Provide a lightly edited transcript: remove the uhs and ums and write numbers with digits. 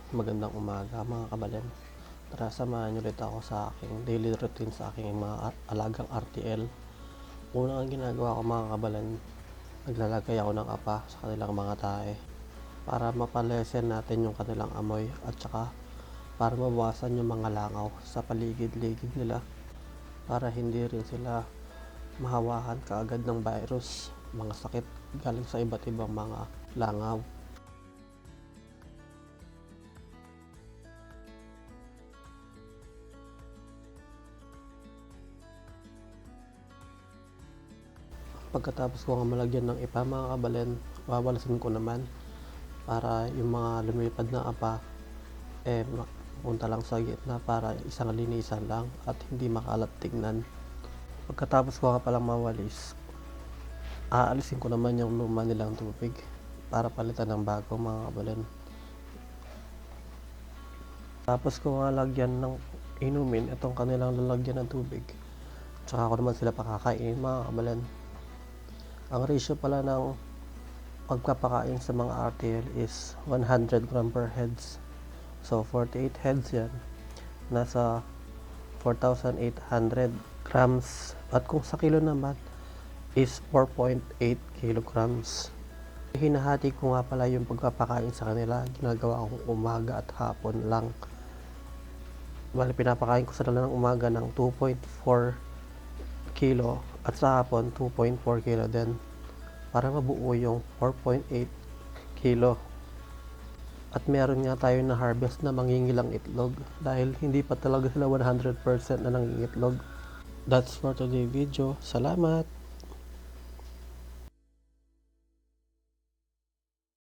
Magandang umaga mga kabalen. Tara samahan niyo ulit ako sa aking daily routine sa aking mga alagang RTL. Una ang ginagawa ko mga kabalen, naglalagay ako ng apa sa kanilang mga tae para mapalesen natin yung kanilang amoy at saka para mabawasan yung mga langaw sa paligid-ligid nila para hindi rin sila mahawakan kaagad ng virus, mga sakit galing sa iba't ibang mga langaw. Pagkatapos ko nga malagyan ng ipa mga kabalen, wawalasin ko naman para yung mga lumipad na apa punta lang sa gitna para isang linisan lang at hindi makalat tignan. Pagkatapos ko nga palang mawalis, aalisin ko naman yung luma nilang tubig para palitan ng bago mga kabalen. Tapos ko nga lagyan ng inumin itong kanilang lalagyan ng tubig, tsaka ko naman sila pakakainin mga kabalen. Ang ratio pala ng pagpapakain sa mga RTL is 100 gram per heads. So 48 heads yan, nasa 4,800 grams. At kung sa kilo naman is 4.8 kilograms. Hinahati ko nga pala yung pagpapakain sa kanila, ginagawa kong umaga at hapon lang. Bali pinapakain ko sa ng umaga ng 2.4 kilo at sa hapon 2.4 kilo din para mabuo yung 4.8 kilo. At meron nga tayo na harvest na mangingilang itlog dahil hindi pa talaga sila 100% na nangingitlog. That's for today's video. Salamat!